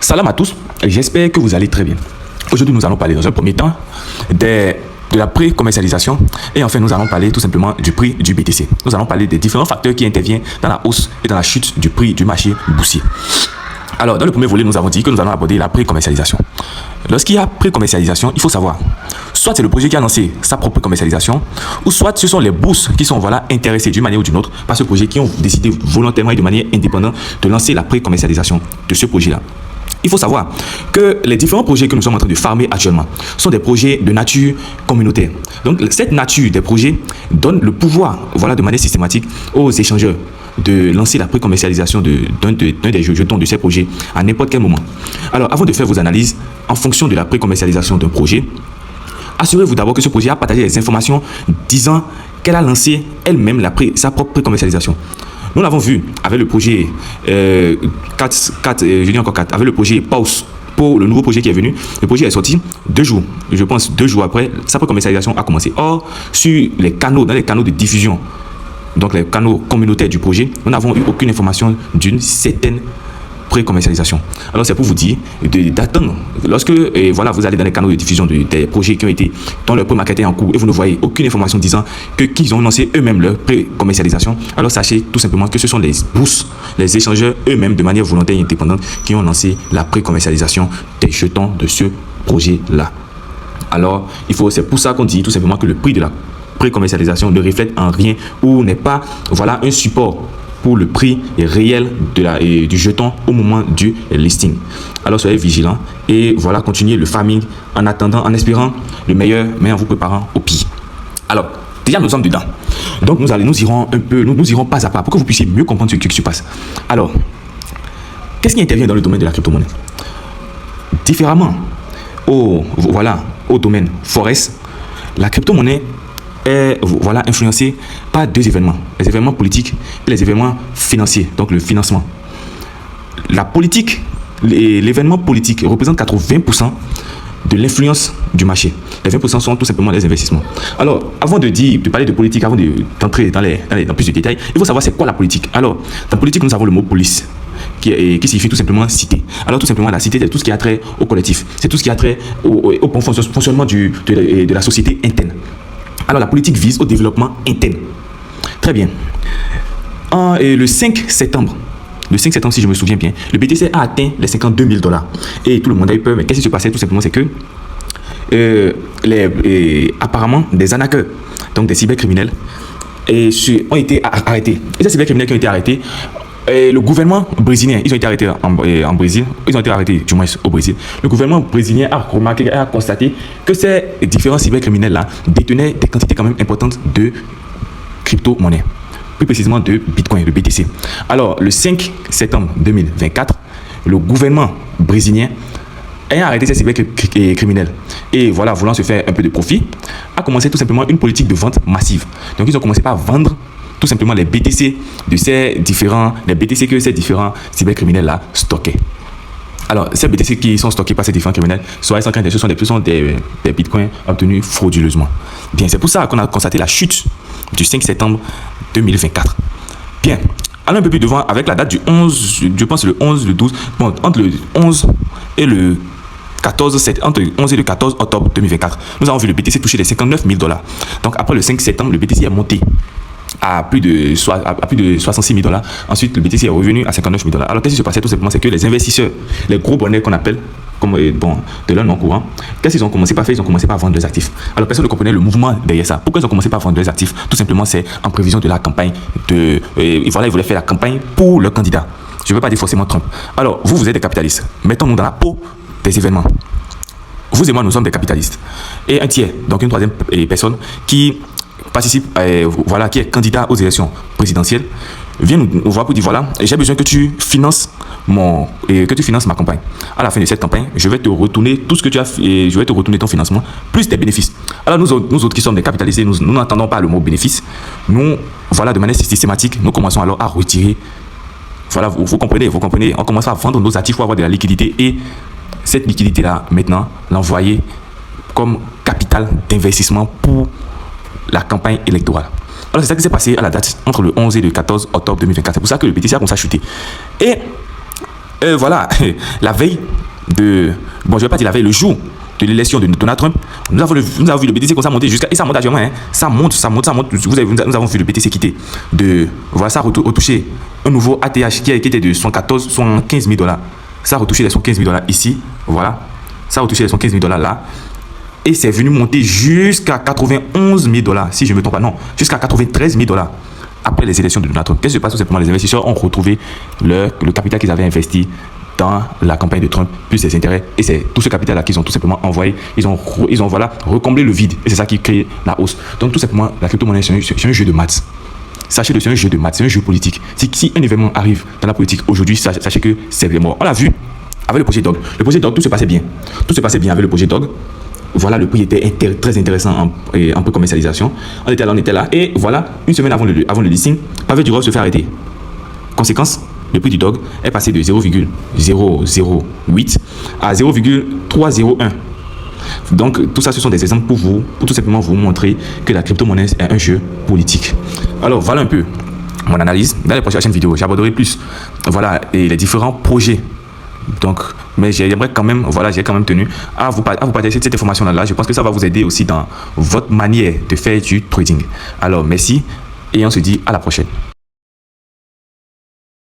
Salam à tous, j'espère que vous allez très bien. Aujourd'hui, nous allons parler dans un premier temps de la pré-commercialisation et enfin nous allons parler tout simplement du prix du BTC. Nous allons parler des différents facteurs qui interviennent dans la hausse et dans la chute du prix du marché boursier. Alors, dans le premier volet, nous avons dit que nous allons aborder la pré-commercialisation. Lorsqu'il y a pré-commercialisation, il faut savoir, soit c'est le projet qui a lancé sa propre commercialisation, ou soit ce sont les bourses qui sont intéressées d'une manière ou d'une autre par ce projet, qui ont décidé volontairement et de manière indépendante de lancer la pré-commercialisation de ce projet-là. Il faut savoir que les différents projets que nous sommes en train de farmer actuellement sont des projets de nature communautaire. Donc, cette nature des projets donne le pouvoir, de manière systématique aux échangeurs de lancer la pré-commercialisation d'un des jetons de ces projets à n'importe quel moment. Alors, avant de faire vos analyses en fonction de la pré-commercialisation d'un projet, assurez-vous d'abord que ce projet a partagé les informations disant qu'elle a lancé elle-même sa propre pré-commercialisation. Nous l'avons vu avec le projet 4, avec le projet Pause pour le nouveau projet qui est venu. Le projet est sorti 2 jours, je pense 2 jours après, sa pré-commercialisation a commencé. Or, dans les canaux de diffusion, donc les canaux communautaires du projet, nous n'avons eu aucune information d'une certaine pré-commercialisation. Alors c'est pour vous dire d'attendre lorsque vous allez dans les canaux de diffusion des projets dont le pré-marketing est en cours et vous ne voyez aucune information disant qu'ils ont lancé eux-mêmes leur pré-commercialisation, alors sachez tout simplement que ce sont les bourses, les échangeurs eux-mêmes de manière volontaire et indépendante qui ont lancé la pré-commercialisation des jetons de ce projet-là. Alors c'est pour ça qu'on dit tout simplement que le prix de la pré-commercialisation ne reflète en rien ou n'est pas un support pour le prix réel du jeton au moment du listing. Alors soyez vigilants et continuez le farming en attendant, en espérant le meilleur, mais en vous préparant au pire. Alors, déjà nous sommes dedans. Donc nous irons pas à pas pour que vous puissiez mieux comprendre ce qui se passe. Alors, qu'est-ce qui intervient dans le domaine de la crypto-monnaie? Différemment au domaine Forex, la crypto-monnaie est influencé par 2 événements, les événements politiques et les événements financiers, donc le financement. La politique, l'événement politique représente 80% de l'influence du marché. Les 20% sont tout simplement les investissements. Alors, avant de parler de politique, avant d'entrer dans plus de détails, il faut savoir c'est quoi la politique. Alors, dans la politique, nous avons le mot police, qui signifie tout simplement cité. Alors, tout simplement, la cité, c'est tout ce qui a trait au collectif. C'est tout ce qui a trait au bon fonctionnement de la société interne. Alors, la politique vise au développement interne. Très bien. Le 5 septembre, si je me souviens bien, le BTC a atteint les $52,000. Et tout le monde a eu peur. Mais qu'est-ce qui se passait? Tout simplement, c'est que apparemment, des arnaqueurs, donc des cybercriminels, ont été arrêtés. Et ces cybercriminels qui ont été arrêtés, le gouvernement brésilien, ils ont été arrêtés en Brésil, ils ont été arrêtés du moins au Brésil. Le gouvernement brésilien a constaté que ces différents cybercriminels-là détenaient des quantités quand même importantes de crypto-monnaies, plus précisément de Bitcoin, de BTC. Alors, le 5 septembre 2024, le gouvernement brésilien ayant arrêté ces cybercriminels et voulant se faire un peu de profit, a commencé tout simplement une politique de vente massive. Donc, ils ont commencé par vendre tout simplement les BTC que ces différents cybercriminels-là stockaient. Alors, ces BTC qui sont stockés par ces différents criminels, soyez sans crainte, ce sont des bitcoins obtenus frauduleusement. Bien, c'est pour ça qu'on a constaté la chute du 5 septembre 2024. Bien, allons un peu plus devant avec la date du 11, je pense le 11, le 12, bon, entre le 11 et le 14 octobre 2024, nous avons vu le BTC toucher les $59,000. Donc, après le 5 septembre, le BTC est monté à plus de $66,000. Ensuite, le BTC est revenu à $59,000. Alors, qu'est-ce qui se passait? Tout simplement, c'est que les investisseurs, les gros bonnets qu'on appelle de leur nom courant, qu'est-ce qu'ils ont commencé par faire? Ils ont commencé par vendre leurs actifs. Alors, personne ne comprenait le mouvement derrière ça. Pourquoi ils ont commencé par vendre leurs actifs? Tout simplement, c'est en prévision de la campagne ils voulaient faire la campagne pour leur candidat. Je ne veux pas dire forcément Trump. Alors, vous êtes des capitalistes. Mettons-nous dans la peau des événements. Vous et moi, nous sommes des capitalistes. Et un tiers, donc une troisième personne qui participe, qui est candidat aux élections présidentielles, vient nous voir pour dire j'ai besoin que tu finances ma campagne. À la fin de cette campagne, je vais te retourner tout ce que tu as fait et je vais te retourner ton financement plus des bénéfices. Alors nous autres qui sommes des capitalistes, nous n'entendons pas le mot bénéfice. Nous, de manière systématique, nous commençons alors à retirer. Vous comprenez, on commence à vendre nos actifs pour avoir de la liquidité et cette liquidité-là, maintenant, l'envoyer comme capital d'investissement pour la campagne électorale. Alors, c'est ça qui s'est passé à la date entre le 11 et le 14 octobre 2024. C'est pour ça que le BTC a commencé à chuter. Et Voilà, la veille de... Bon, je vais pas dire la veille, le jour de l'élection de Donald Trump, nous avons vu le BTC comme ça monter jusqu'à... Et ça monte actuellement, hein. Ça monte. Nous avons vu le BTC quitter de... Voilà, ça a retouché un nouveau ATH qui était de 115 000 $. Ça a retouché les 115 000 $ ici. Voilà. Ça a retouché les 115 000 $ là. Et c'est venu monter jusqu'à 91 000 $. Si je ne me trompe pas, non. Jusqu'à 93 000 $. Après les élections de Donald Trump. Qu'est-ce qui se passe? Tout simplement, les investisseurs ont retrouvé le capital qu'ils avaient investi dans la campagne de Trump, plus les intérêts. Et c'est tout ce capital-là qu'ils ont tout simplement envoyé. Ils ont voilà, recomblé le vide. Et c'est ça qui crée la hausse. Donc, tout simplement, la crypto-monnaie, c'est un jeu de maths. Sachez-le, c'est un jeu de maths, c'est un jeu politique. Si un événement arrive dans la politique aujourd'hui, sachez que c'est mort. On l'a vu avec le projet DOG. Le projet DOG, tout se passait bien. Tout se passait bien avec le projet DOG. Voilà, le prix était très intéressant en peu commercialisation. On était là. Et voilà, une semaine avant le listing, pavé du Rob se fait arrêter. Conséquence, le prix du DOG est passé de 0,008 à 0,301. Donc, tout ça, ce sont des exemples pour tout simplement vous montrer que la crypto-monnaie est un jeu politique. Alors, voilà un peu mon analyse. Dans les prochaines vidéos, j'aborderai plus, voilà, et les différents projets. Donc, mais j'aimerais quand même, voilà, j'ai quand même tenu à vous partager cette information-là. Je pense que ça va vous aider aussi dans votre manière de faire du trading. Alors, merci et on se dit à la prochaine.